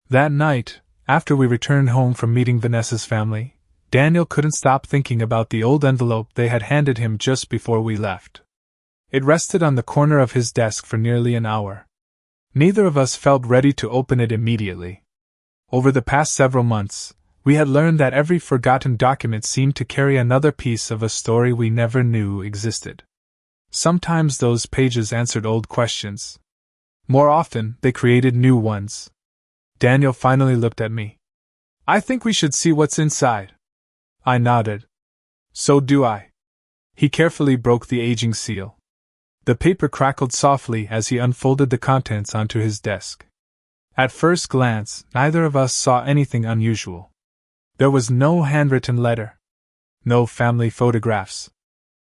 That night, after we returned home from meeting Vanessa's family, Daniel couldn't stop thinking about the old envelope they had handed him just before we left. It rested on the corner of his desk for nearly an hour. Neither of us felt ready to open it immediately. Over the past several months, we had learned that every forgotten document seemed to carry another piece of a story we never knew existed. Sometimes those pages answered old questions. More often, they created new ones. Daniel finally looked at me. "I think we should see what's inside." I nodded. "So do I." He carefully broke the aging seal. The paper crackled softly as he unfolded the contents onto his desk. At first glance, neither of us saw anything unusual. There was no handwritten letter. No family photographs.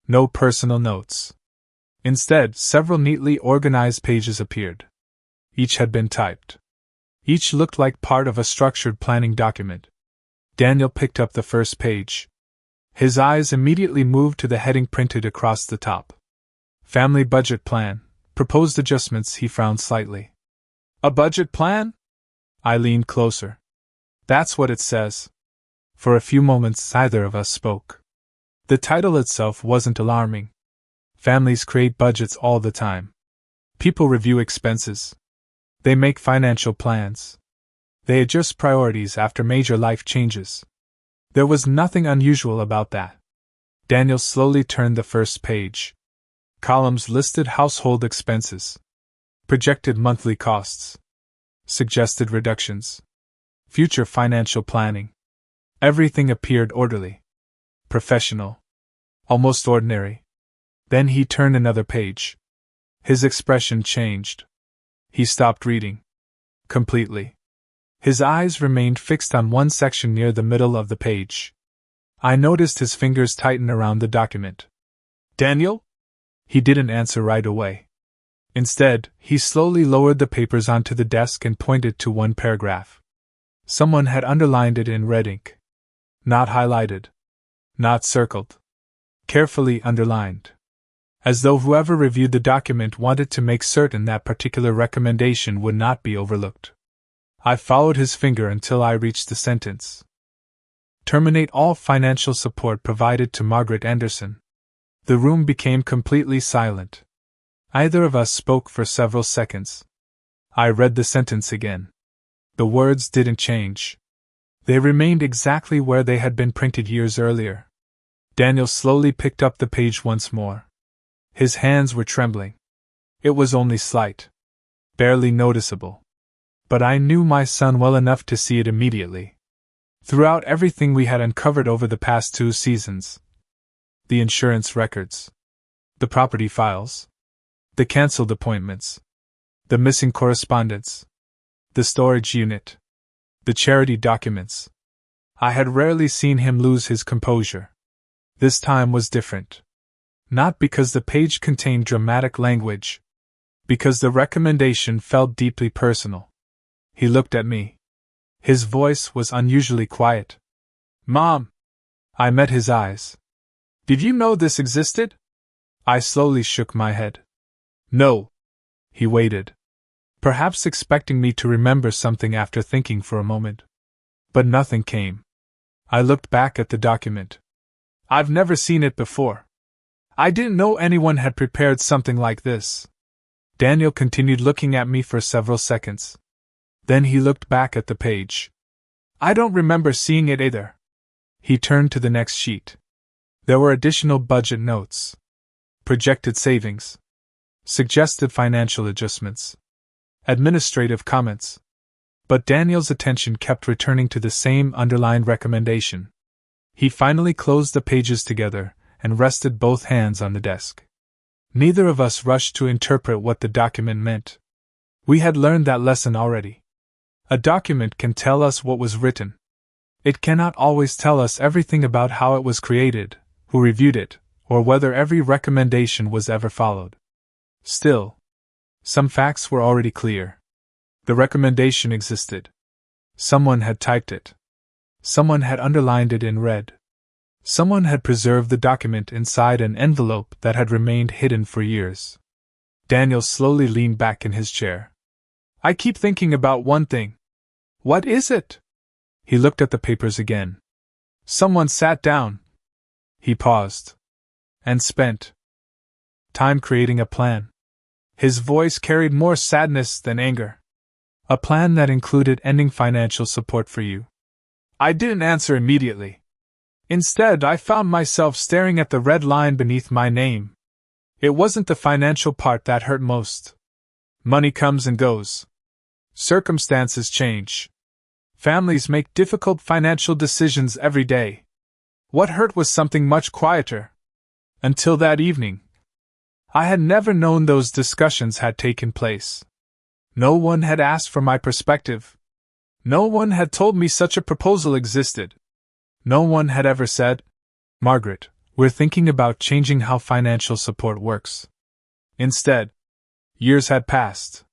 No personal notes. Instead, several neatly organized pages appeared. Each had been typed. Each looked like part of a structured planning document. Daniel picked up the first page. His eyes immediately moved to the heading printed across the top. Family Budget Plan. Proposed adjustments. He frowned slightly. "A budget plan?" I leaned closer. "That's what it says." For a few moments neither of us spoke. The title itself wasn't alarming. Families create budgets all the time. People review expenses. They make financial plans. They adjust priorities after major life changes. There was nothing unusual about that. Daniel slowly turned the first page. Columns listed household expenses, projected monthly costs, suggested reductions, future financial planning. Everything appeared orderly, professional, almost ordinary. Then he turned another page. His expression changed. He stopped reading. Completely. His eyes remained fixed on one section near the middle of the page. I noticed his fingers tighten around the document. "Daniel?" He didn't answer right away. Instead, he slowly lowered the papers onto the desk and pointed to one paragraph. Someone had underlined it in red ink. Not highlighted. Not circled. Carefully underlined. As though whoever reviewed the document wanted to make certain that particular recommendation would not be overlooked. I followed his finger until I reached the sentence. "Terminate all financial support provided to Margaret Anderson." The room became completely silent. Neither of us spoke for several seconds. I read the sentence again. The words didn't change. They remained exactly where they had been printed years earlier. Daniel slowly picked up the page once more. His hands were trembling. It was only slight. Barely noticeable. But I knew my son well enough to see it immediately. Throughout everything we had uncovered over the past 2 seasons, the insurance records, the property files, the cancelled appointments, the missing correspondence, the storage unit, the charity documents, I had rarely seen him lose his composure. This time was different. Not because the page contained dramatic language, because the recommendation felt deeply personal. He looked at me. His voice was unusually quiet. "Mom!" I met his eyes. "Did you know this existed?" I slowly shook my head. "No." He waited, perhaps expecting me to remember something after thinking for a moment. But nothing came. I looked back at the document. "I've never seen it before. I didn't know anyone had prepared something like this." Daniel continued looking at me for several seconds. Then he looked back at the page. "I don't remember seeing it either." He turned to the next sheet. There were additional budget notes, projected savings, suggested financial adjustments, administrative comments. But Daniel's attention kept returning to the same underlined recommendation. He finally closed the pages together and rested both hands on the desk. Neither of us rushed to interpret what the document meant. We had learned that lesson already. A document can tell us what was written. It cannot always tell us everything about how it was created, who reviewed it, or whether every recommendation was ever followed. Still, some facts were already clear. The recommendation existed. Someone had typed it. Someone had underlined it in red. Someone had preserved the document inside an envelope that had remained hidden for years. Daniel slowly leaned back in his chair. "I keep thinking about one thing. What is it? He looked at the papers again. Someone sat down. He paused. And spent time creating a plan. His voice carried more sadness than anger. A plan that included ending financial support for you. I didn't answer immediately. Instead, I found myself staring at the red line beneath my name. It wasn't the financial part that hurt most. Money comes and goes. Circumstances change. Families make difficult financial decisions every day. What hurt was something much quieter. Until that evening. I had never known those discussions had taken place. No one had asked for my perspective. No one had told me such a proposal existed. No one had ever said, Margaret, we're thinking about changing how financial support works. Instead, years had passed.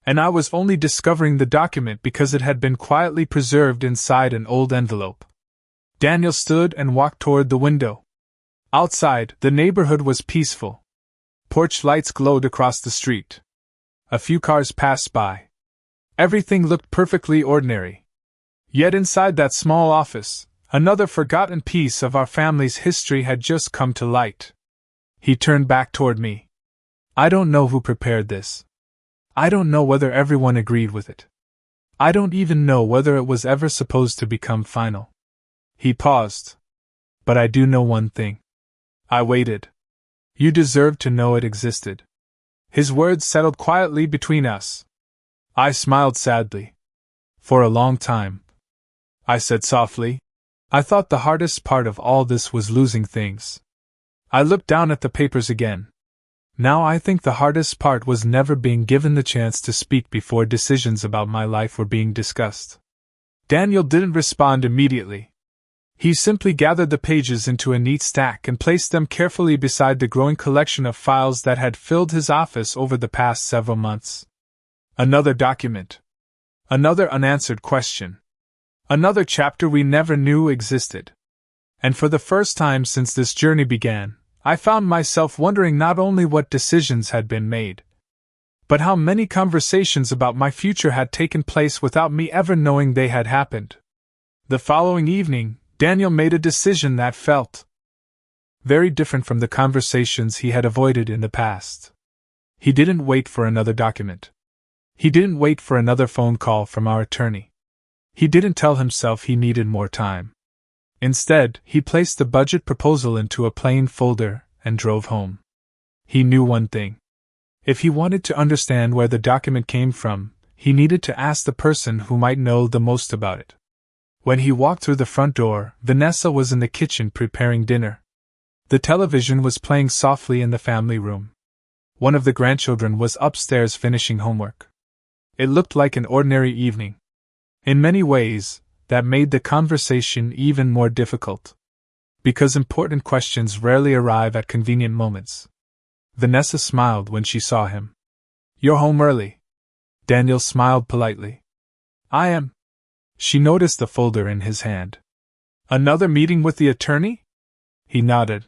And I was only discovering the document because it had been quietly preserved inside an old envelope. Daniel stood and walked toward the window. Outside, the neighborhood was peaceful. Porch lights glowed across the street. A few cars passed by. Everything looked perfectly ordinary. Yet inside that small office, another forgotten piece of our family's history had just come to light. He turned back toward me. I don't know who prepared this. I don't know whether everyone agreed with it. I don't even know whether it was ever supposed to become final. He paused. But I do know one thing. I waited. You deserved to know it existed. His words settled quietly between us. I smiled sadly. For a long time. I said softly, I thought the hardest part of all this was losing things. I looked down at the papers again. Now I think the hardest part was never being given the chance to speak before decisions about my life were being discussed. Daniel didn't respond immediately. He simply gathered the pages into a neat stack and placed them carefully beside the growing collection of files that had filled his office over the past several months. Another document. Another unanswered question. Another chapter we never knew existed. And for the first time since this journey began, I found myself wondering not only what decisions had been made, but how many conversations about my future had taken place without me ever knowing they had happened. The following evening, Daniel made a decision that felt very different from the conversations he had avoided in the past. He didn't wait for another document. He didn't wait for another phone call from our attorney. He didn't tell himself he needed more time. Instead, he placed the budget proposal into a plain folder and drove home. He knew one thing. If he wanted to understand where the document came from, he needed to ask the person who might know the most about it. When he walked through the front door, Vanessa was in the kitchen preparing dinner. The television was playing softly in the family room. One of the grandchildren was upstairs finishing homework. It looked like an ordinary evening. In many ways, that made the conversation even more difficult. Because important questions rarely arrive at convenient moments. Vanessa smiled when she saw him. You're home early. Daniel smiled politely. I am. She noticed the folder in his hand. Another meeting with the attorney? He nodded.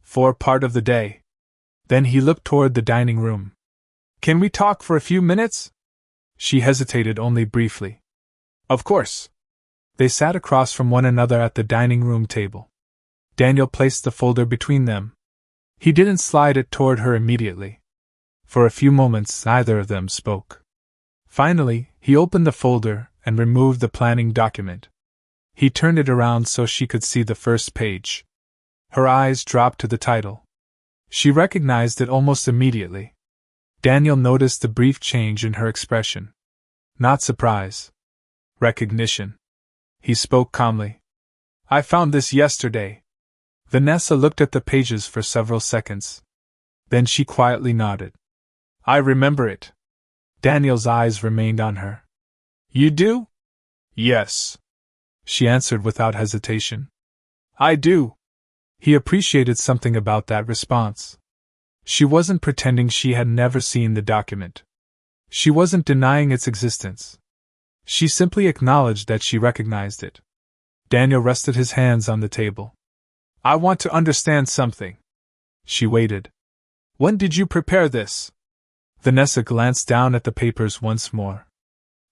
For part of the day. Then he looked toward the dining room. Can we talk for a few minutes? She hesitated only briefly. Of course. They sat across from one another at the dining room table. Daniel placed the folder between them. He didn't slide it toward her immediately. For a few moments, neither of them spoke. Finally, he opened the folder and removed the planning document. He turned it around so she could see the first page. Her eyes dropped to the title. She recognized it almost immediately. Daniel noticed the brief change in her expression. Not surprise. Recognition. He spoke calmly. I found this yesterday. Vanessa looked at the pages for several seconds. Then she quietly nodded. I remember it. Daniel's eyes remained on her. You do? Yes. She answered without hesitation. I do. He appreciated something about that response. She wasn't pretending she had never seen the document. She wasn't denying its existence. She simply acknowledged that she recognized it. Daniel rested his hands on the table. I want to understand something. She waited. When did you prepare this? Vanessa glanced down at the papers once more.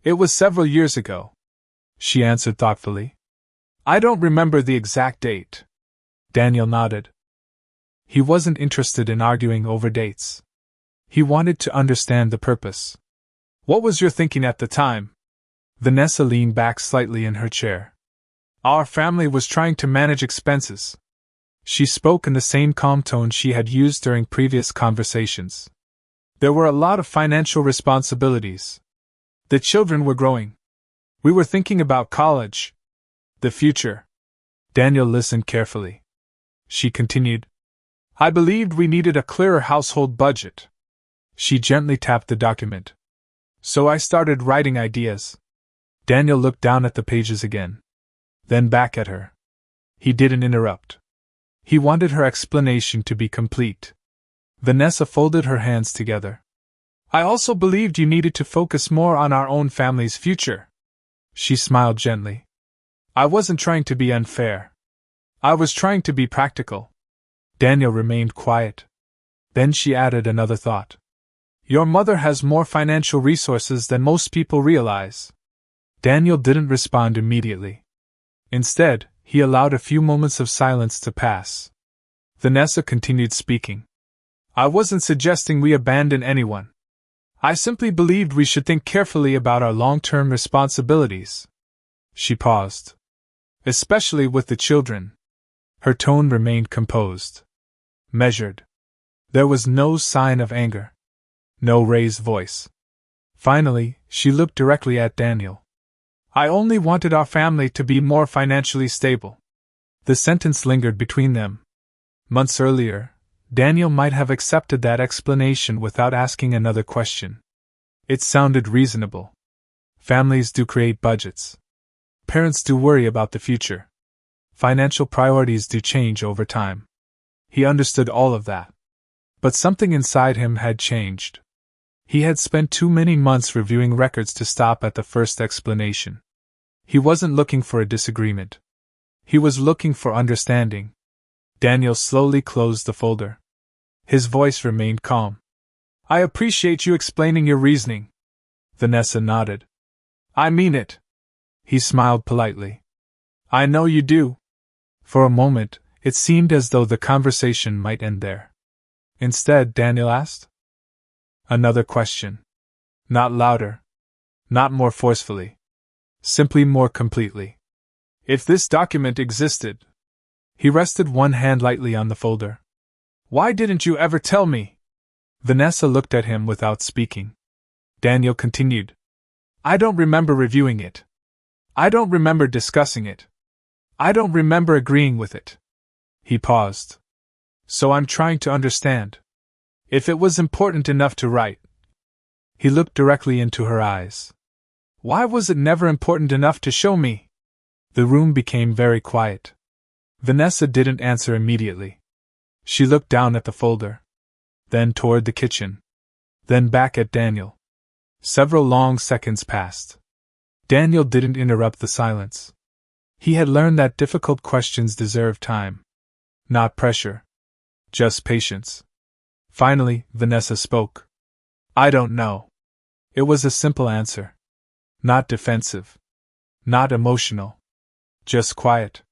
It was several years ago. she answered thoughtfully. I don't remember the exact date. Daniel nodded. He wasn't interested in arguing over dates. He wanted to understand the purpose. What was your thinking at the time? Vanessa leaned back slightly in her chair. Our family was trying to manage expenses. She spoke in the same calm tone she had used during previous conversations. There were a lot of financial responsibilities. The children were growing. We were thinking about college. The future. Daniel listened carefully. She continued. I believed we needed a clearer household budget. She gently tapped the document. So I started writing ideas. Daniel looked down at the pages again. Then back at her. He didn't interrupt. He wanted her explanation to be complete. Vanessa folded her hands together. I also believed you needed to focus more on our own family's future. She smiled gently. I wasn't trying to be unfair. I was trying to be practical. Daniel remained quiet. Then she added another thought. Your mother has more financial resources than most people realize. Daniel didn't respond immediately. Instead, he allowed a few moments of silence to pass. Vanessa continued speaking. I wasn't suggesting we abandon anyone. I simply believed we should think carefully about our long-term responsibilities. She paused. Especially with the children. Her tone remained composed. Measured. There was no sign of anger. No raised voice. Finally, she looked directly at Daniel. I only wanted our family to be more financially stable. The sentence lingered between them. Months earlier, Daniel might have accepted that explanation without asking another question. It sounded reasonable. Families do create budgets. Parents do worry about the future. Financial priorities do change over time. He understood all of that. But something inside him had changed. He had spent too many months reviewing records to stop at the first explanation. He wasn't looking for a disagreement. He was looking for understanding. Daniel slowly closed the folder. His voice remained calm. I appreciate you explaining your reasoning. Vanessa nodded. I mean it. He smiled politely. I know you do. For a moment, it seemed as though the conversation might end there. Instead, Daniel asked another question. Not louder. Not more forcefully. Simply more completely. If this document existed. He rested one hand lightly on the folder. Why didn't you ever tell me? Vanessa looked at him without speaking. Daniel continued. I don't remember reviewing it. I don't remember discussing it. I don't remember agreeing with it. He paused. So I'm trying to understand. If it was important enough to write. He looked directly into her eyes. Why was it never important enough to show me? The room became very quiet. Vanessa didn't answer immediately. She looked down at the folder. Then toward the kitchen. Then back at Daniel. Several long seconds passed. Daniel didn't interrupt the silence. He had learned that difficult questions deserve time. Not pressure. Just patience. Finally, Vanessa spoke. I don't know. It was a simple answer. Not defensive. Not emotional. Just quiet.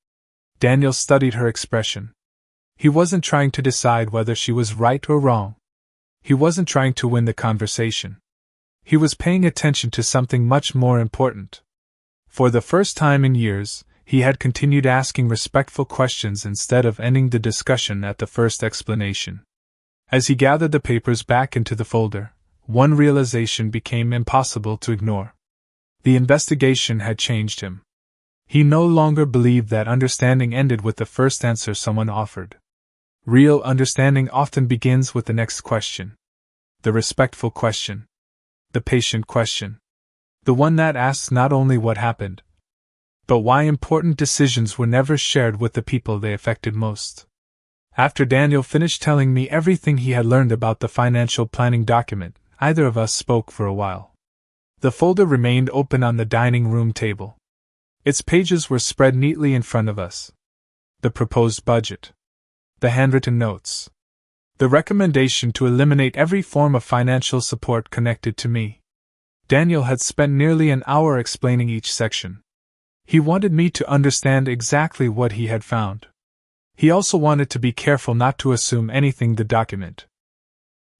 Daniel studied her expression. He wasn't trying to decide whether she was right or wrong. He wasn't trying to win the conversation. He was paying attention to something much more important. For the first time in years, he had continued asking respectful questions instead of ending the discussion at the first explanation. As he gathered the papers back into the folder, one realization became impossible to ignore. The investigation had changed him. He no longer believed that understanding ended with the first answer someone offered. Real understanding often begins with the next question. The respectful question. The patient question. The one that asks not only what happened, but why important decisions were never shared with the people they affected most. After Daniel finished telling me everything he had learned about the financial planning document, neither of us spoke for a while. The folder remained open on the dining room table. Its pages were spread neatly in front of us. The proposed budget. The handwritten notes. The recommendation to eliminate every form of financial support connected to me. Daniel had spent nearly an hour explaining each section. He wanted me to understand exactly what he had found. He also wanted to be careful not to assume anything the document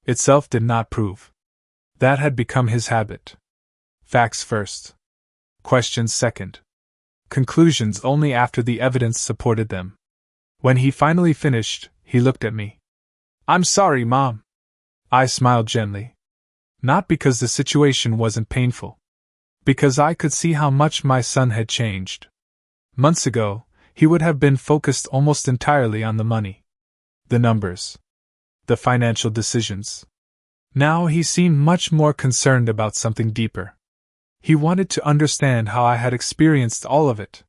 itself did not prove. That had become his habit. Facts first. Questions second. Conclusions only after the evidence supported them. When he finally finished, he looked at me. "I'm sorry, Mom." I smiled gently. Not because the situation wasn't painful. Because I could see how much my son had changed. Months ago, he would have been focused almost entirely on the money, the numbers, the financial decisions. Now he seemed much more concerned about something deeper. He wanted to understand how I had experienced all of it.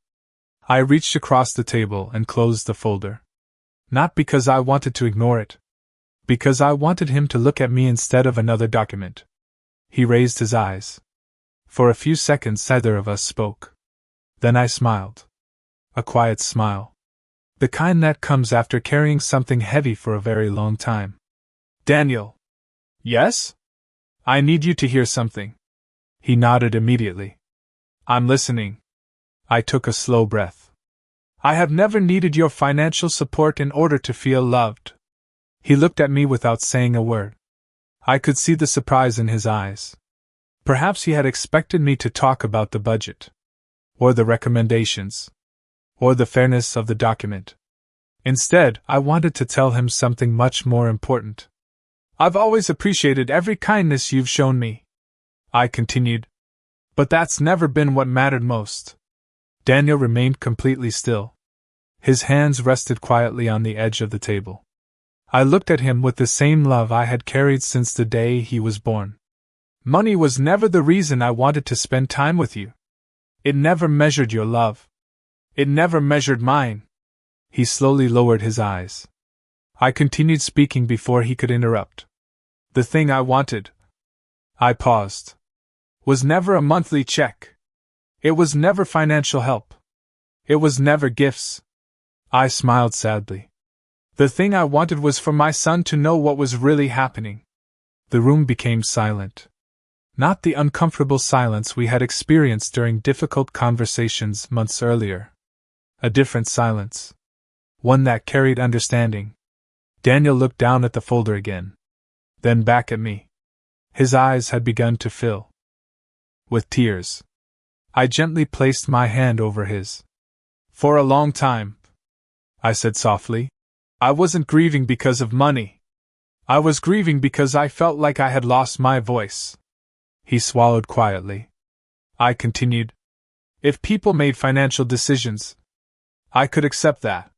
I reached across the table and closed the folder. Not because I wanted to ignore it. Because I wanted him to look at me instead of another document. He raised his eyes. For a few seconds neither of us spoke. Then I smiled. A quiet smile. The kind that comes after carrying something heavy for a very long time. "Daniel." "Yes?" "I need you to hear something." He nodded immediately. "I'm listening." I took a slow breath. "I have never needed your financial support in order to feel loved." He looked at me without saying a word. I could see the surprise in his eyes. Perhaps he had expected me to talk about the budget, or the recommendations, or the fairness of the document. Instead, I wanted to tell him something much more important. "I've always appreciated every kindness you've shown me," I continued. "But that's never been what mattered most." Daniel remained completely still. His hands rested quietly on the edge of the table. I looked at him with the same love I had carried since the day he was born. "Money was never the reason I wanted to spend time with you. It never measured your love. It never measured mine." He slowly lowered his eyes. I continued speaking before he could interrupt. "The thing I wanted," I paused, "was never a monthly check. It was never financial help. It was never gifts." I smiled sadly. "The thing I wanted was for my son to know what was really happening." The room became silent. Not the uncomfortable silence we had experienced during difficult conversations months earlier. A different silence. One that carried understanding. Daniel looked down at the folder again. Then back at me. His eyes had begun to fill with tears. I gently placed my hand over his. "For a long time," I said softly, "I wasn't grieving because of money. I was grieving because I felt like I had lost my voice." He swallowed quietly. I continued. "If people made financial decisions, I could accept that.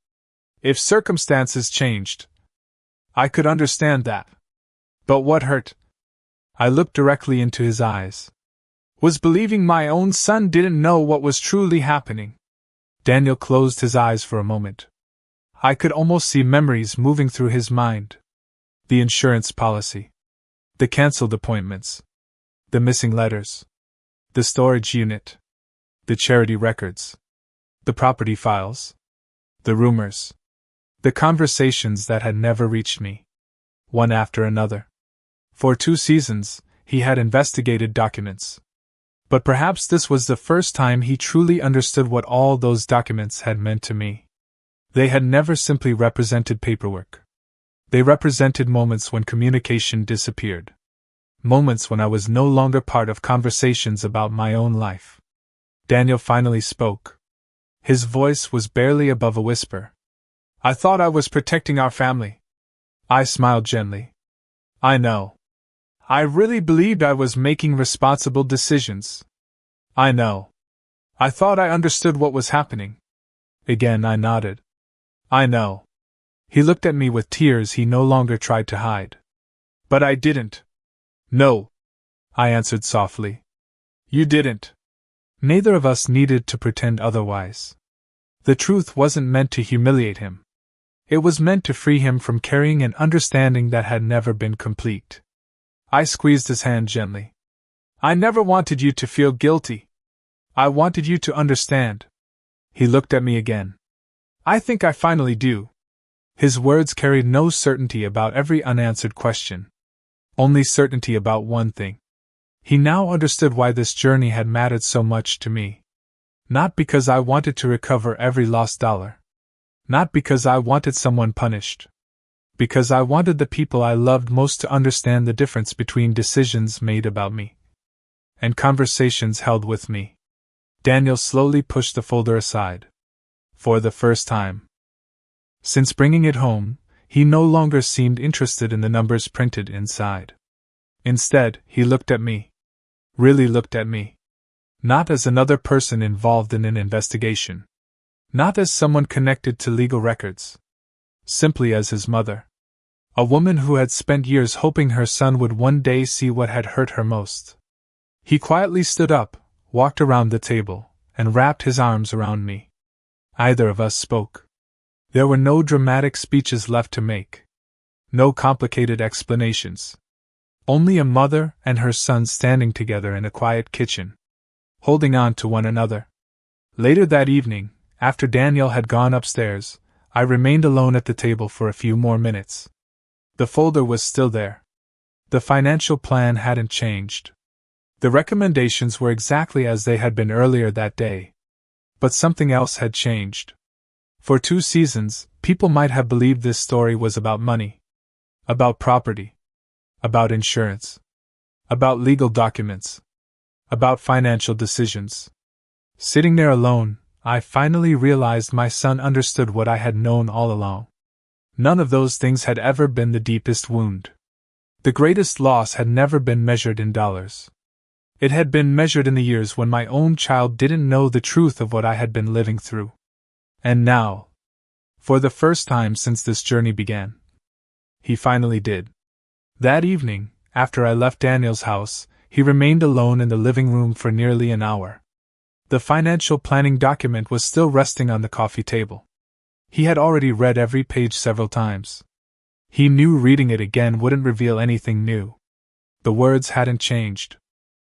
If circumstances changed, I could understand that. But what hurt," I looked directly into his eyes, "was believing my own son didn't know what was truly happening." Daniel closed his eyes for a moment. I could almost see memories moving through his mind. The insurance policy. The cancelled appointments. The missing letters. The storage unit. The charity records. The property files. The rumors. The conversations that had never reached me. One after another. For 2 seasons, he had investigated documents. But perhaps this was the first time he truly understood what all those documents had meant to me. They had never simply represented paperwork. They represented moments when communication disappeared. Moments when I was no longer part of conversations about my own life. Daniel finally spoke. His voice was barely above a whisper. "I thought I was protecting our family." I smiled gently. "I know. I really believed I was making responsible decisions. I know. I thought I understood what was happening." Again I nodded. "I know." He looked at me with tears he no longer tried to hide. "But I didn't." "No," I answered softly. "You didn't." Neither of us needed to pretend otherwise. The truth wasn't meant to humiliate him. It was meant to free him from carrying an understanding that had never been complete. I squeezed his hand gently. "I never wanted you to feel guilty. I wanted you to understand." He looked at me again. "I think I finally do." His words carried no certainty about every unanswered question. Only certainty about one thing. He now understood why this journey had mattered so much to me. Not because I wanted to recover every lost dollar. Not because I wanted someone punished. Because I wanted the people I loved most to understand the difference between decisions made about me and conversations held with me. Daniel slowly pushed the folder aside. For the first time since bringing it home, he no longer seemed interested in the numbers printed inside. Instead, he looked at me. Really looked at me. Not as another person involved in an investigation. Not as someone connected to legal records. Simply as his mother. A woman who had spent years hoping her son would one day see what had hurt her most. He quietly stood up, walked around the table, and wrapped his arms around me. Either of us spoke. There were no dramatic speeches left to make. No complicated explanations. Only a mother and her son standing together in a quiet kitchen, holding on to one another. Later that evening, after Daniel had gone upstairs, I remained alone at the table for a few more minutes. The folder was still there. The financial plan hadn't changed. The recommendations were exactly as they had been earlier that day. But something else had changed. For 2 seasons, people might have believed this story was about money. About property. About insurance. About legal documents. About financial decisions. Sitting there alone, I finally realized my son understood what I had known all along. None of those things had ever been the deepest wound. The greatest loss had never been measured in dollars. It had been measured in the years when my own child didn't know the truth of what I had been living through. And now, for the first time since this journey began, he finally did. That evening, after I left Daniel's house, he remained alone in the living room for nearly an hour. The financial planning document was still resting on the coffee table. He had already read every page several times. He knew reading it again wouldn't reveal anything new. The words hadn't changed.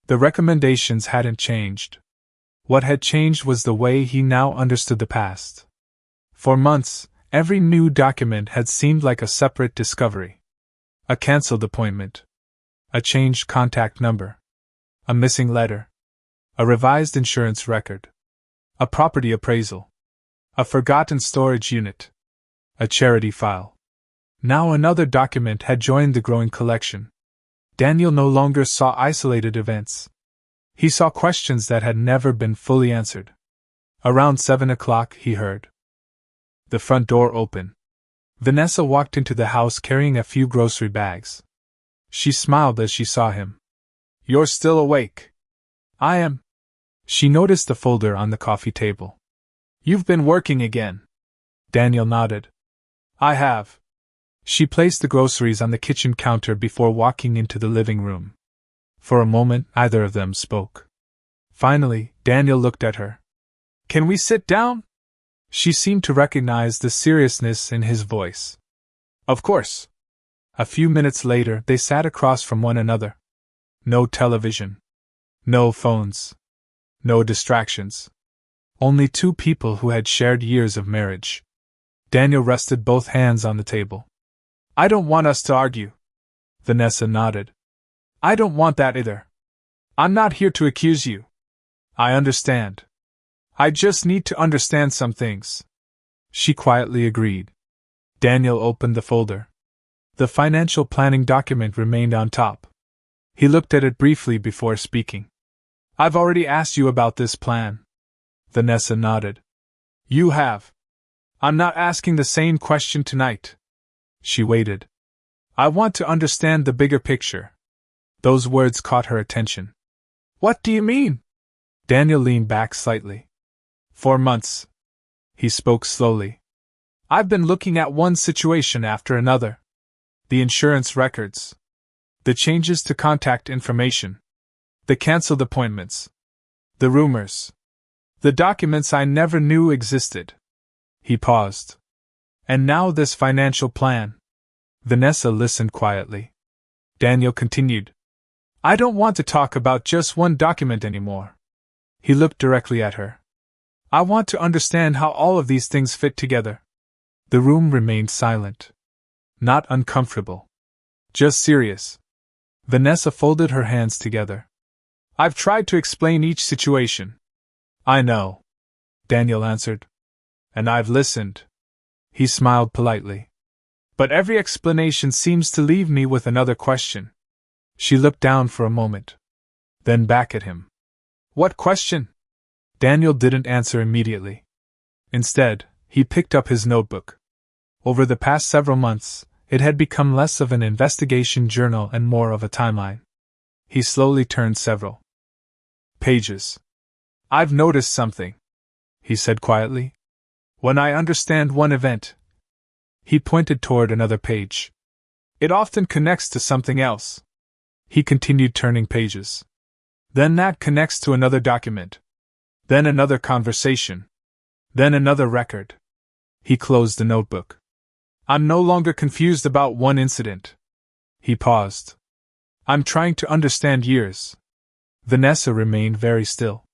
The recommendations hadn't changed. What had changed was the way he now understood the past. For months, every new document had seemed like a separate discovery. A cancelled appointment. A changed contact number. A missing letter. A revised insurance record. A property appraisal. A forgotten storage unit. A charity file. Now another document had joined the growing collection. Daniel no longer saw isolated events. He saw questions that had never been fully answered. Around 7 o'clock, he heard the front door open. Vanessa walked into the house carrying a few grocery bags. She smiled as she saw him. "You're still awake." "I am." She noticed the folder on the coffee table. "You've been working again." Daniel nodded. "I have." She placed the groceries on the kitchen counter before walking into the living room. For a moment, neither of them spoke. Finally, Daniel looked at her. "Can we sit down?" She seemed to recognize the seriousness in his voice. "Of course." A few minutes later, they sat across from one another. No television. No phones. No distractions. Only 2 people who had shared years of marriage. Daniel rested both hands on the table. "I don't want us to argue." Vanessa nodded. "I don't want that either. I'm not here to accuse you. I understand. I just need to understand some things." She quietly agreed. Daniel opened the folder. The financial planning document remained on top. He looked at it briefly before speaking. "I've already asked you about this plan." Vanessa nodded. "You have. I'm not asking the same question tonight." She waited. "I want to understand the bigger picture." Those words caught her attention. "What do you mean?" Daniel leaned back slightly. "For months," he spoke slowly, "I've been looking at one situation after another. The insurance records. The changes to contact information. The cancelled appointments. The rumors. The documents I never knew existed." He paused. "And now this financial plan." Vanessa listened quietly. Daniel continued. "I don't want to talk about just one document anymore." He looked directly at her. "I want to understand how all of these things fit together." The room remained silent. Not uncomfortable. Just serious. Vanessa folded her hands together. "I've tried to explain each situation. I know. Daniel answered. And I've listened. He smiled politely. But every explanation seems to leave me with another question. She looked down for a moment. Then back at him. What question? Daniel didn't answer immediately. Instead, he picked up his notebook. Over the past several months, it had become less of an investigation journal and more of a timeline. He slowly turned several pages. I've noticed something, he said quietly. When I understand one event, he pointed toward another page. It often connects to something else. He continued turning pages. Then that connects to another document. Then another conversation. Then another record. He closed the notebook. I'm no longer confused about one incident. He paused. I'm trying to understand years. Vanessa remained very still.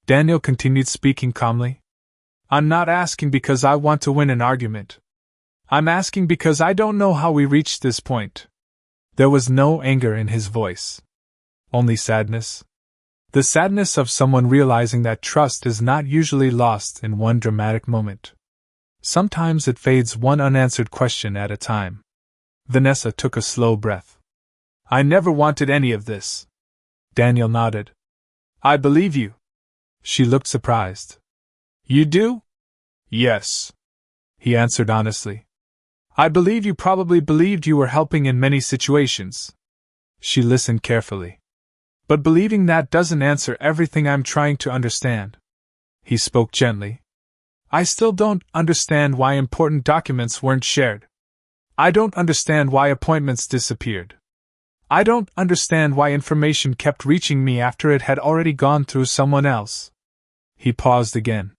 Daniel continued speaking calmly. I'm not asking because I want to win an argument. I'm asking because I don't know how we reached this point. There was no anger in his voice. Only sadness. The sadness of someone realizing that trust is not usually lost in one dramatic moment. Sometimes it fades one unanswered question at a time. Vanessa took a slow breath. I never wanted any of this. Daniel nodded. I believe you. She looked surprised. You do? Yes. He answered honestly. I believe you probably believed you were helping in many situations. She listened carefully. But believing that doesn't answer everything I'm trying to understand. He spoke gently. I still don't understand why important documents weren't shared. I don't understand why appointments disappeared. I don't understand why information kept reaching me after it had already gone through someone else. He paused again.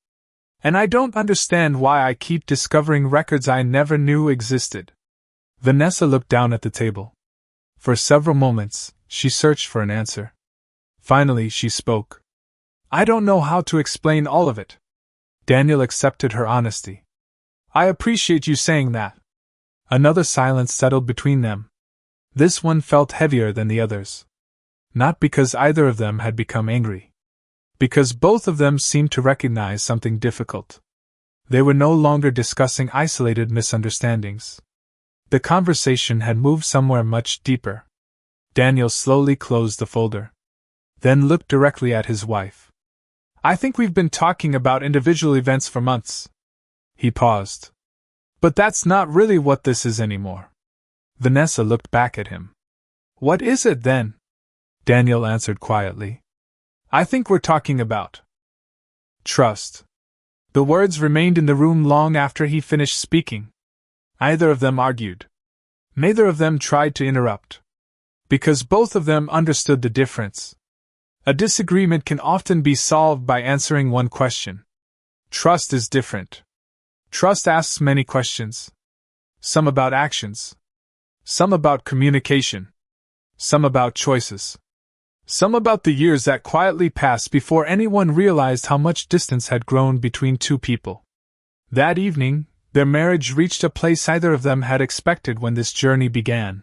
And I don't understand why I keep discovering records I never knew existed. Vanessa looked down at the table. For several moments, she searched for an answer. Finally, she spoke. I don't know how to explain all of it. Daniel accepted her honesty. I appreciate you saying that. Another silence settled between them. This one felt heavier than the others. Not because either of them had become angry. Because both of them seemed to recognize something difficult. They were no longer discussing isolated misunderstandings. The conversation had moved somewhere much deeper. Daniel slowly closed the folder. Then looked directly at his wife. I think we've been talking about individual events for months. He paused. But that's not really what this is anymore. Vanessa looked back at him. What is it then? Daniel answered quietly. I think we're talking about trust. The words remained in the room long after he finished speaking. Neither of them argued. Neither of them tried to interrupt. Because both of them understood the difference. A disagreement can often be solved by answering one question. Trust is different. Trust asks many questions. Some about actions. Some about communication. Some about choices. Some about the years that quietly passed before anyone realized how much distance had grown between two people. That evening, their marriage reached a place neither of them had expected when this journey began.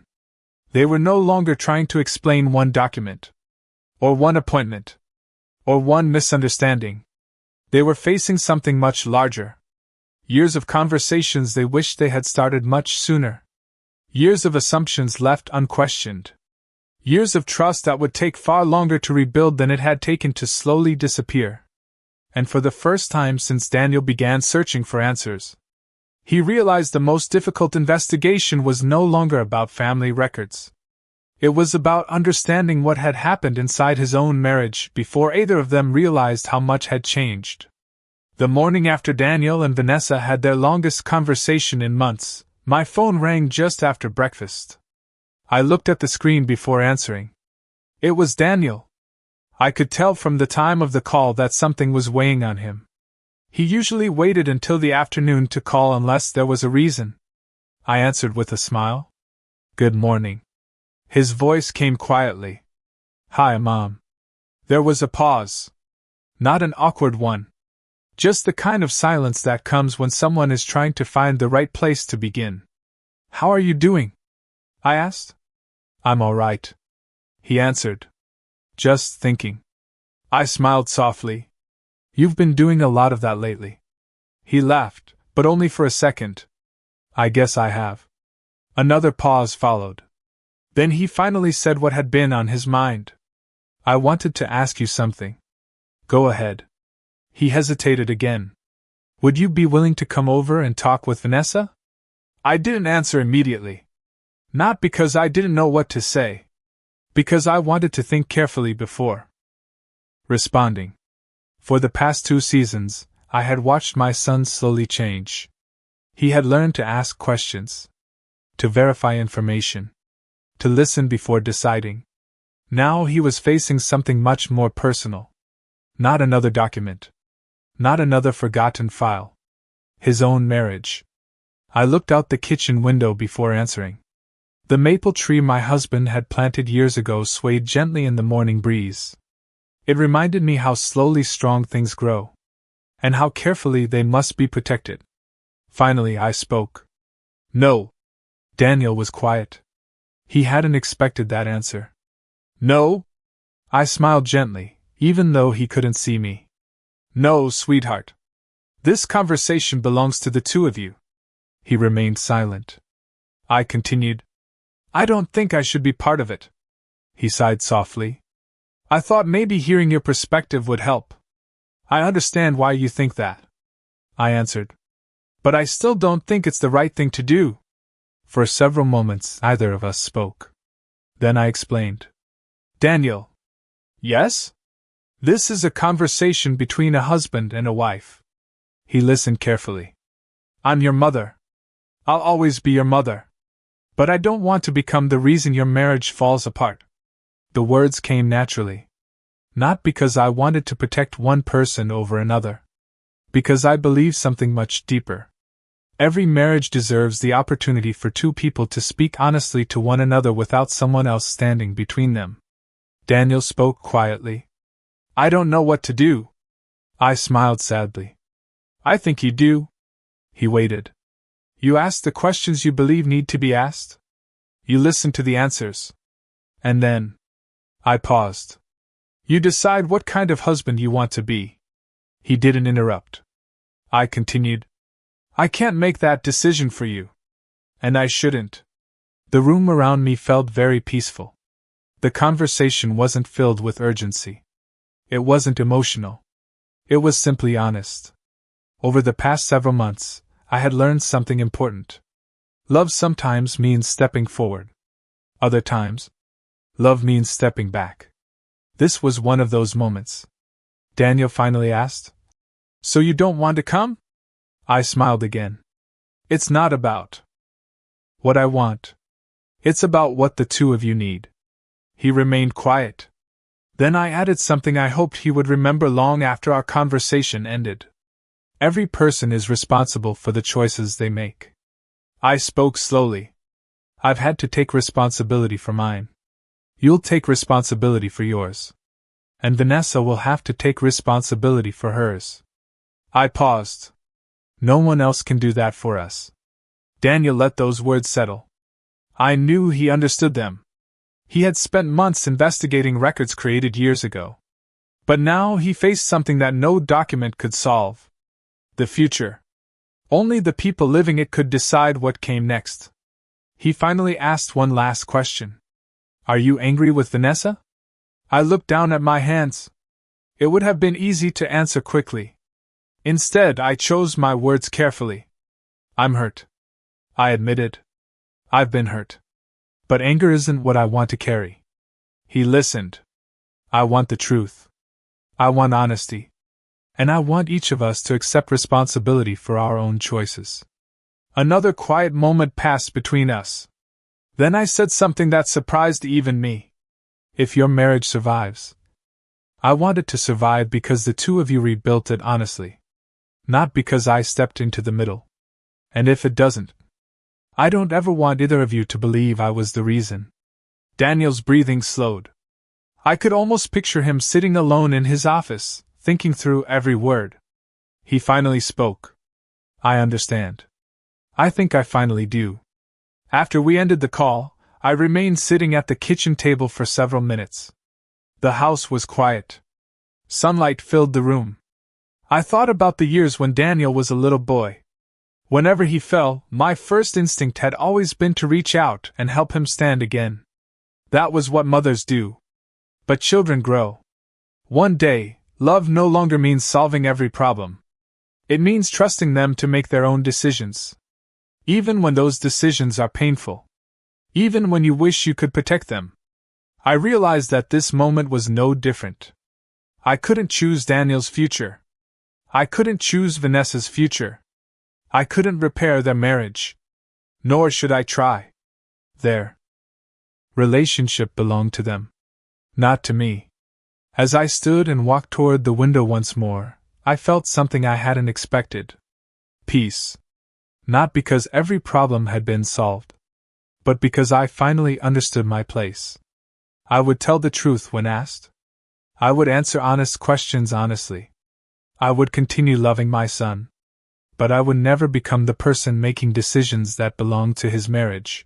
They were no longer trying to explain one document. Or one appointment. Or one misunderstanding. They were facing something much larger. Years of conversations they wished they had started much sooner. Years of assumptions left unquestioned. Years of trust that would take far longer to rebuild than it had taken to slowly disappear. And for the first time since Daniel began searching for answers, he realized the most difficult investigation was no longer about family records. It was about understanding what had happened inside his own marriage before either of them realized how much had changed. The morning after Daniel and Vanessa had their longest conversation in months, my phone rang just after breakfast. I looked at the screen before answering. It was Daniel. I could tell from the time of the call that something was weighing on him. He usually waited until the afternoon to call unless there was a reason. I answered with a smile. Good morning. His voice came quietly. Hi, Mom. There was a pause. Not an awkward one. Just the kind of silence that comes when someone is trying to find the right place to begin. How are you doing? I asked. I'm all right. He answered. Just thinking. I smiled softly. You've been doing a lot of that lately. He laughed, but only for a second. I guess I have. Another pause followed. Then he finally said what had been on his mind. I wanted to ask you something. Go ahead. He hesitated again. Would you be willing to come over and talk with Vanessa? I didn't answer immediately. Not because I didn't know what to say. Because I wanted to think carefully before responding. For the past 2 seasons, I had watched my son slowly change. He had learned to ask questions, to verify information, to listen before deciding. Now he was facing something much more personal. Not another document. Not another forgotten file. His own marriage. I looked out the kitchen window before answering. The maple tree my husband had planted years ago swayed gently in the morning breeze. It reminded me how slowly strong things grow, and how carefully they must be protected. Finally I spoke. No. Daniel was quiet. He hadn't expected that answer. No? I smiled gently, even though he couldn't see me. No, sweetheart. This conversation belongs to the 2 of you. He remained silent. I continued. I don't think I should be part of it. He sighed softly. I thought maybe hearing your perspective would help. I understand why you think that, I answered. But I still don't think it's the right thing to do. For several moments, neither of us spoke. Then I explained. Daniel. Yes? This is a conversation between a husband and a wife. He listened carefully. I'm your mother. I'll always be your mother. But I don't want to become the reason your marriage falls apart. The words came naturally. Not because I wanted to protect one person over another. Because I believe something much deeper. Every marriage deserves the opportunity for 2 people to speak honestly to one another without someone else standing between them. Daniel spoke quietly. I don't know what to do. I smiled sadly. I think you do. He waited. You ask the questions you believe need to be asked. You listen to the answers. And then I paused. You decide what kind of husband you want to be. He didn't interrupt. I continued. I can't make that decision for you. And I shouldn't. The room around me felt very peaceful. The conversation wasn't filled with urgency. It wasn't emotional. It was simply honest. Over the past several months, I had learned something important. Love sometimes means stepping forward. Other times, love means stepping back. This was one of those moments. Daniel finally asked, So you don't want to come? I smiled again. It's not about what I want. It's about what the 2 of you need. He remained quiet. Then I added something I hoped he would remember long after our conversation ended. Every person is responsible for the choices they make. I spoke slowly. I've had to take responsibility for mine. You'll take responsibility for yours. And Vanessa will have to take responsibility for hers. I paused. No one else can do that for us. Daniel let those words settle. I knew he understood them. He had spent months investigating records created years ago. But now he faced something that no document could solve. The future. Only the people living it could decide what came next. He finally asked one last question. Are you angry with Vanessa? I looked down at my hands. It would have been easy to answer quickly. Instead, I chose my words carefully. I'm hurt. I admitted. I've been hurt. But anger isn't what I want to carry. He listened. I want the truth. I want honesty. And I want each of us to accept responsibility for our own choices. Another quiet moment passed between us. Then I said something that surprised even me. If your marriage survives, I want it to survive because the 2 of you rebuilt it honestly. Not because I stepped into the middle. And if it doesn't, I don't ever want either of you to believe I was the reason. Daniel's breathing slowed. I could almost picture him sitting alone in his office, thinking through every word. He finally spoke. I understand. I think I finally do. After we ended the call, I remained sitting at the kitchen table for several minutes. The house was quiet. Sunlight filled the room. I thought about the years when Daniel was a little boy. Whenever he fell, my first instinct had always been to reach out and help him stand again. That was what mothers do. But children grow. One day, love no longer means solving every problem. It means trusting them to make their own decisions. Even when those decisions are painful. Even when you wish you could protect them. I realized that this moment was no different. I couldn't choose Daniel's future. I couldn't choose Vanessa's future. I couldn't repair their marriage. Nor should I try. Their relationship belonged to them. Not to me. As I stood and walked toward the window once more, I felt something I hadn't expected. Peace. Not because every problem had been solved, but because I finally understood my place. I would tell the truth when asked. I would answer honest questions honestly. I would continue loving my son. But I would never become the person making decisions that belong to his marriage.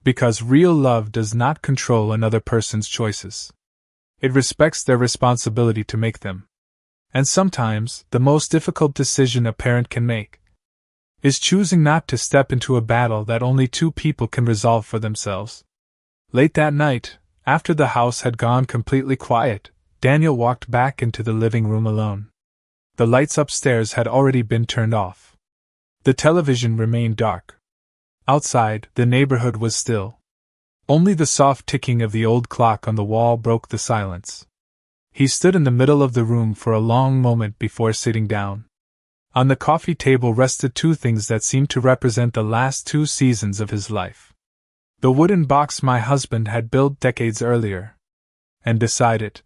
Because real love does not control another person's choices. It respects their responsibility to make them. And sometimes, the most difficult decision a parent can make is choosing not to step into a battle that only two people can resolve for themselves. Late that night, after the house had gone completely quiet, Daniel walked back into the living room alone. The lights upstairs had already been turned off. The television remained dark. Outside, the neighborhood was still. Only the soft ticking of the old clock on the wall broke the silence. He stood in the middle of the room for a long moment before sitting down. On the coffee table rested two things that seemed to represent the last 2 seasons of his life. The wooden box my husband had built decades earlier. And beside it,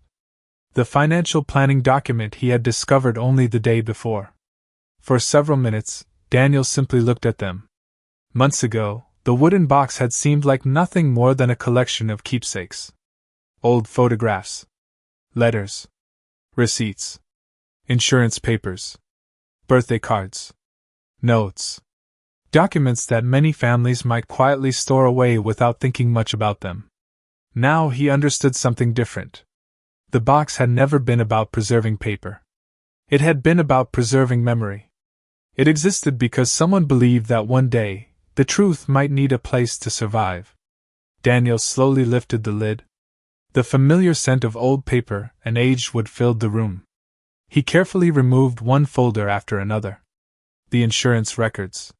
the financial planning document he had discovered only the day before. For several minutes, Daniel simply looked at them. Months ago, the wooden box had seemed like nothing more than a collection of keepsakes. Old photographs. Letters. Receipts. Insurance papers. Birthday cards. Notes. Documents that many families might quietly store away without thinking much about them. Now he understood something different. The box had never been about preserving paper. It had been about preserving memory. It existed because someone believed that one day, the truth might need a place to survive. Daniel slowly lifted the lid. The familiar scent of old paper and aged wood filled the room. He carefully removed one folder after another. The insurance records.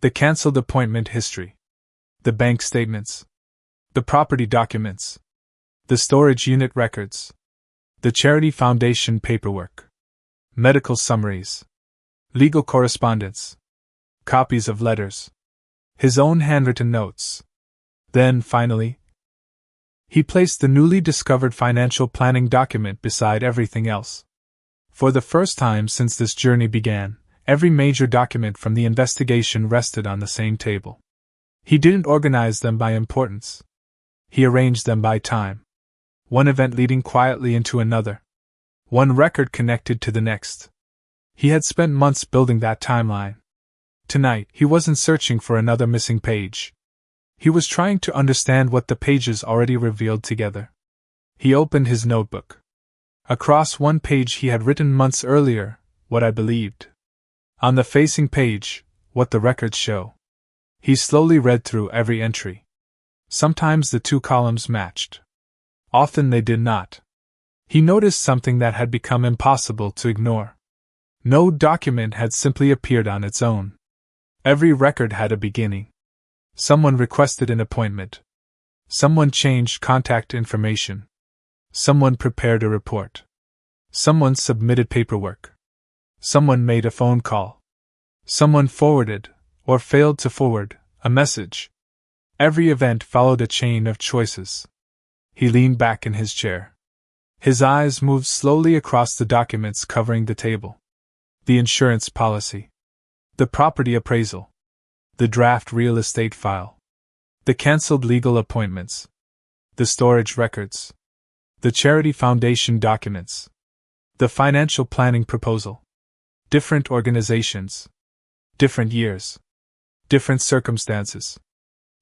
The cancelled appointment history. The bank statements. The property documents. The storage unit records. The charity foundation paperwork. Medical summaries. Legal correspondence. Copies of letters. His own handwritten notes. Then, finally, he placed the newly discovered financial planning document beside everything else. For the first time since this journey began, every major document from the investigation rested on the same table. He didn't organize them by importance. He arranged them by time. One event leading quietly into another. One record connected to the next. He had spent months building that timeline. Tonight, he wasn't searching for another missing page. He was trying to understand what the pages already revealed together. He opened his notebook. Across one page he had written months earlier, what I believed. On the facing page, what the records show. He slowly read through every entry. Sometimes the 2 columns matched. Often they did not. He noticed something that had become impossible to ignore. No document had simply appeared on its own. Every record had a beginning. Someone requested an appointment. Someone changed contact information. Someone prepared a report. Someone submitted paperwork. Someone made a phone call. Someone forwarded, or failed to forward, a message. Every event followed a chain of choices. He leaned back in his chair. His eyes moved slowly across the documents covering the table. The insurance policy. The property appraisal. The draft real estate file. The cancelled legal appointments. The storage records. The charity foundation documents. The financial planning proposal. Different organizations. Different years. Different circumstances.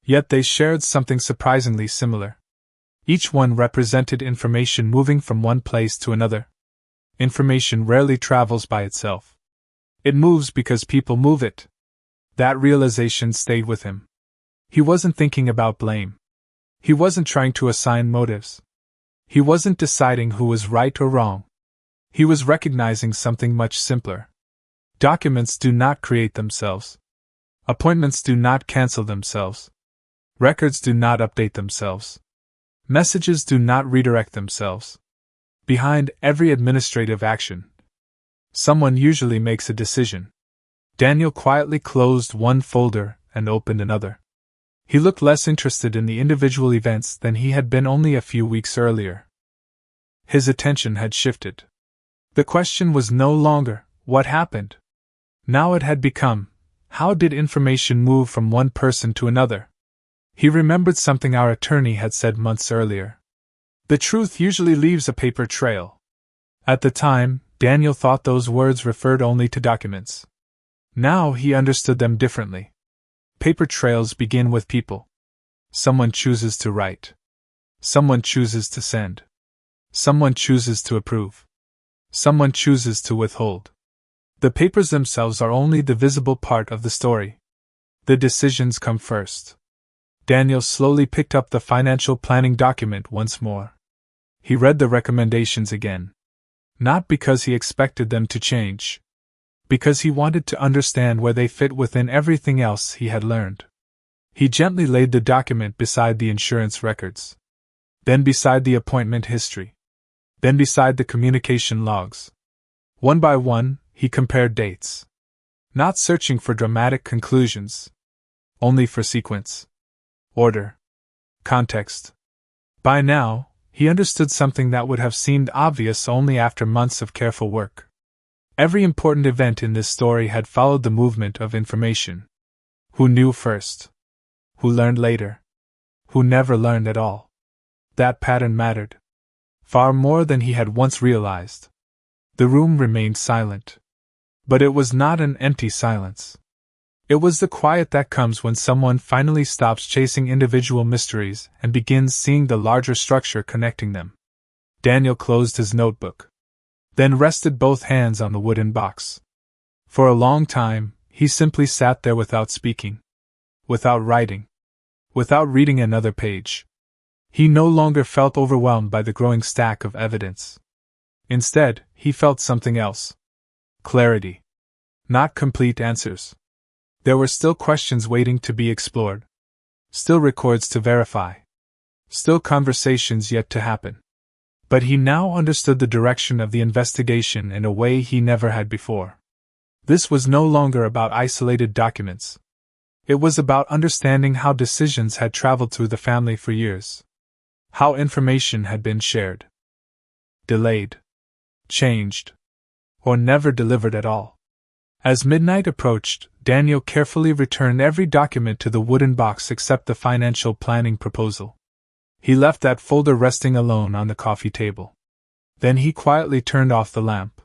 Yet they shared something surprisingly similar. Each one represented information moving from one place to another. Information rarely travels by itself. It moves because people move it. That realization stayed with him. He wasn't thinking about blame. He wasn't trying to assign motives. He wasn't deciding who was right or wrong. He was recognizing something much simpler. Documents do not create themselves. Appointments do not cancel themselves. Records do not update themselves. Messages do not redirect themselves. Behind every administrative action, someone usually makes a decision. Daniel quietly closed one folder and opened another. He looked less interested in the individual events than he had been only a few weeks earlier. His attention had shifted. The question was no longer, what happened? Now it had become, how did information move from one person to another? He remembered something our attorney had said months earlier. The truth usually leaves a paper trail. At the time, Daniel thought those words referred only to documents. Now he understood them differently. Paper trails begin with people. Someone chooses to write. Someone chooses to send. Someone chooses to approve. Someone chooses to withhold. The papers themselves are only the visible part of the story. The decisions come first. Daniel slowly picked up the financial planning document once more. He read the recommendations again. Not because he expected them to change. Because he wanted to understand where they fit within everything else he had learned. He gently laid the document beside the insurance records. Then beside the appointment history. Then beside the communication logs. One by one, he compared dates. Not searching for dramatic conclusions. Only for sequence. Order. Context. By now, he understood something that would have seemed obvious only after months of careful work. Every important event in this story had followed the movement of information. Who knew first? Who learned later? Who never learned at all? That pattern mattered. Far more than he had once realized. The room remained silent. But it was not an empty silence. It was the quiet that comes when someone finally stops chasing individual mysteries and begins seeing the larger structure connecting them. Daniel closed his notebook. Then rested both hands on the wooden box. For a long time, he simply sat there without speaking. Without writing. Without reading another page. He no longer felt overwhelmed by the growing stack of evidence. Instead, he felt something else. Clarity. Not complete answers. There were still questions waiting to be explored. Still records to verify. Still conversations yet to happen. But he now understood the direction of the investigation in a way he never had before. This was no longer about isolated documents. It was about understanding how decisions had traveled through the family for years. How information had been shared. Delayed. Changed. Or never delivered at all. As midnight approached, Daniel carefully returned every document to the wooden box except the financial planning proposal. He left that folder resting alone on the coffee table. Then he quietly turned off the lamp.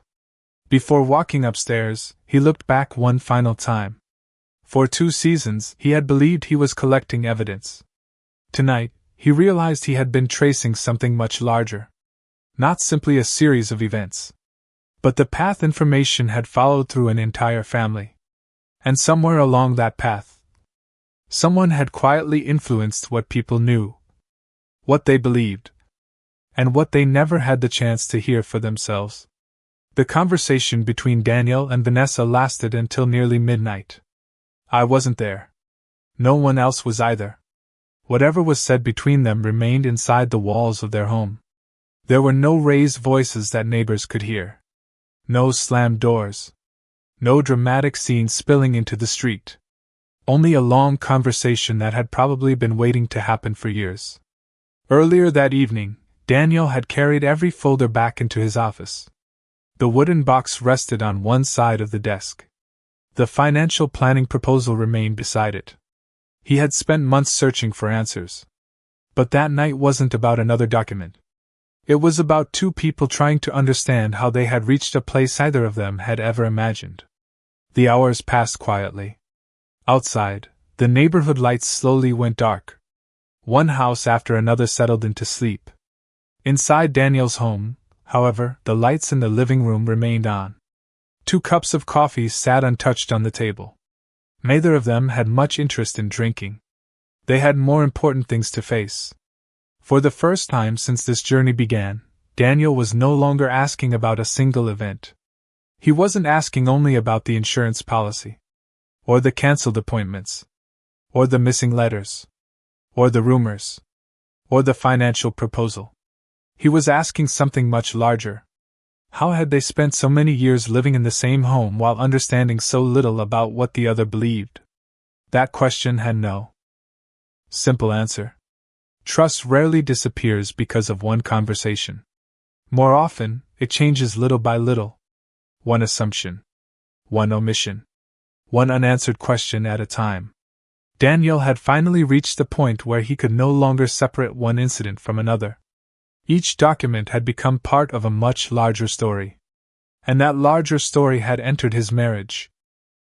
Before walking upstairs, he looked back one final time. For 2 seasons, he had believed he was collecting evidence. Tonight, he realized he had been tracing something much larger. Not simply a series of events. But the path information had followed through an entire family. And somewhere along that path, someone had quietly influenced what people knew. What they believed. And what they never had the chance to hear for themselves. The conversation between Daniel and Vanessa lasted until nearly midnight. I wasn't there. No one else was either. Whatever was said between them remained inside the walls of their home. There were no raised voices that neighbors could hear. No slammed doors. No dramatic scenes spilling into the street. Only a long conversation that had probably been waiting to happen for years. Earlier that evening, Daniel had carried every folder back into his office. The wooden box rested on one side of the desk. The financial planning proposal remained beside it. He had spent months searching for answers. But that night wasn't about another document. It was about 2 people trying to understand how they had reached a place either of them had ever imagined. The hours passed quietly. Outside, the neighborhood lights slowly went dark. One house after another settled into sleep. Inside Daniel's home, However, the lights in the living room remained on. 2 cups of coffee sat untouched on the table. Neither of them had much interest in drinking. They had more important things to face. For the first time since this journey began, Daniel was no longer asking about a single event. He wasn't asking only about the insurance policy, or the cancelled appointments, or the missing letters, or the rumors, or the financial proposal. He was asking something much larger. How had they spent so many years living in the same home while understanding so little about what the other believed? That question had no simple answer. Trust rarely disappears because of one conversation. More often, it changes little by little. One assumption, one omission, one unanswered question at a time. Daniel had finally reached the point where he could no longer separate one incident from another. Each document had become part of a much larger story. And that larger story had entered his marriage.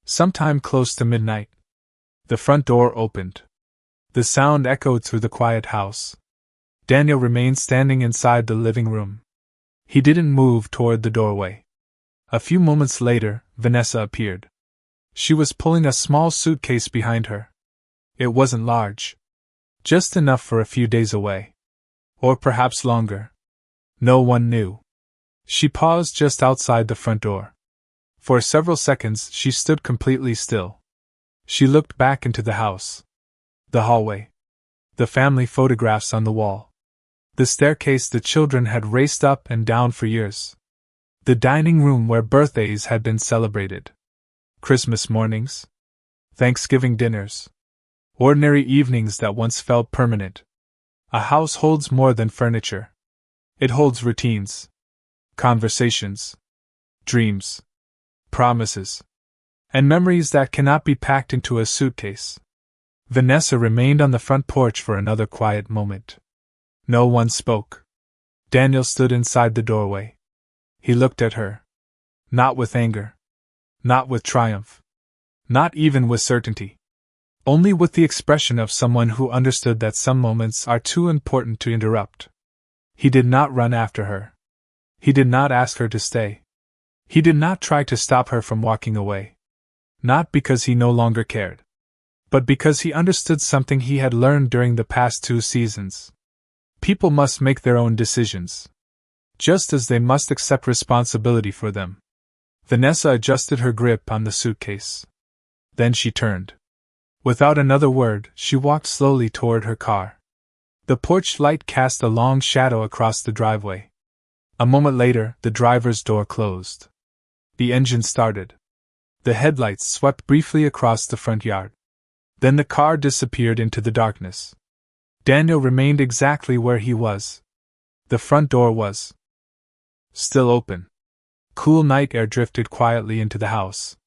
Sometime close to midnight, the front door opened. The sound echoed through the quiet house. Daniel remained standing inside the living room. He didn't move toward the doorway. A few moments later, Vanessa appeared. She was pulling a small suitcase behind her. It wasn't large. Just enough for a few days away. Or perhaps longer. No one knew. She paused just outside the front door. For several seconds she stood completely still. She looked back into the house. The hallway. The family photographs on the wall. The staircase the children had raced up and down for years. The dining room where birthdays had been celebrated. Christmas mornings. Thanksgiving dinners. Ordinary evenings that once felt permanent. A house holds more than furniture. It holds routines. Conversations. Dreams. Promises. And memories that cannot be packed into a suitcase. Vanessa remained on the front porch for another quiet moment. No one spoke. Daniel stood inside the doorway. He looked at her. Not with anger. Not with triumph. Not even with certainty. Only with the expression of someone who understood that some moments are too important to interrupt. He did not run after her. He did not ask her to stay. He did not try to stop her from walking away. Not because he no longer cared. But because he understood something he had learned during the past 2 seasons. People must make their own decisions. Just as they must accept responsibility for them. Vanessa adjusted her grip on the suitcase. Then she turned. Without another word, she walked slowly toward her car. The porch light cast a long shadow across the driveway. A moment later, the driver's door closed. The engine started. The headlights swept briefly across the front yard. Then the car disappeared into the darkness. Daniel remained exactly where he was. The front door was still open. Cool night air drifted quietly into the house.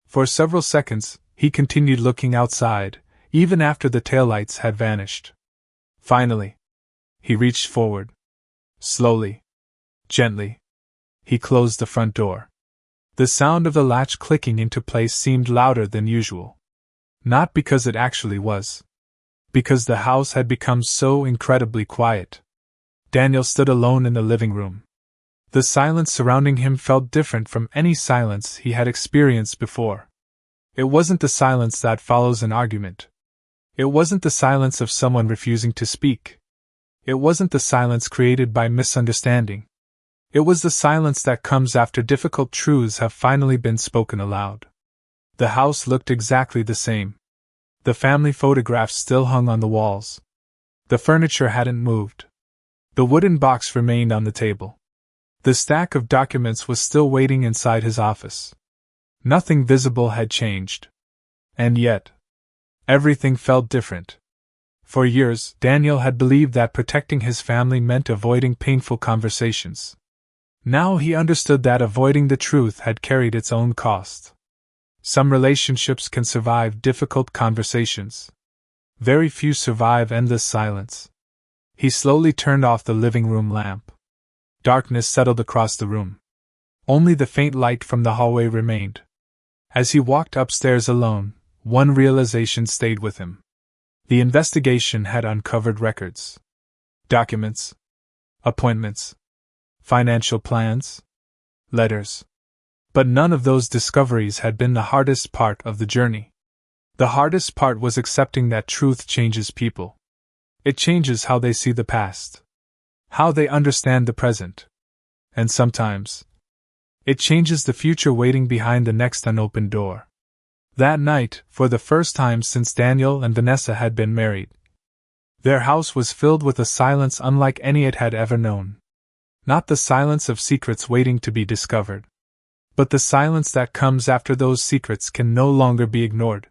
For several seconds, he continued looking outside, even after the taillights had vanished. Finally, he reached forward. Slowly. Gently. He closed the front door. The sound of the latch clicking into place seemed louder than usual. Not because it actually was. Because the house had become so incredibly quiet. Daniel stood alone in the living room. The silence surrounding him felt different from any silence he had experienced before. It wasn't the silence that follows an argument. It wasn't the silence of someone refusing to speak. It wasn't the silence created by misunderstanding. It was the silence that comes after difficult truths have finally been spoken aloud. The house looked exactly the same. The family photographs still hung on the walls. The furniture hadn't moved. The wooden box remained on the table. The stack of documents was still waiting inside his office. Nothing visible had changed. And yet, everything felt different. For years, Daniel had believed that protecting his family meant avoiding painful conversations. Now he understood that avoiding the truth had carried its own cost. Some relationships can survive difficult conversations. Very few survive endless silence. He slowly turned off the living room lamp. Darkness settled across the room. Only the faint light from the hallway remained. As he walked upstairs alone, one realization stayed with him. The investigation had uncovered records. Documents. Appointments. financial plans, letters. But none of those discoveries had been the hardest part of the journey. The hardest part was accepting that truth changes people. It changes how they see the past, how they understand the present, and sometimes, it changes the future waiting behind the next unopened door. That night, for the first time since Daniel and Vanessa had been married, their house was filled with a silence unlike any it had ever known. Not the silence of secrets waiting to be discovered, but the silence that comes after those secrets can no longer be ignored.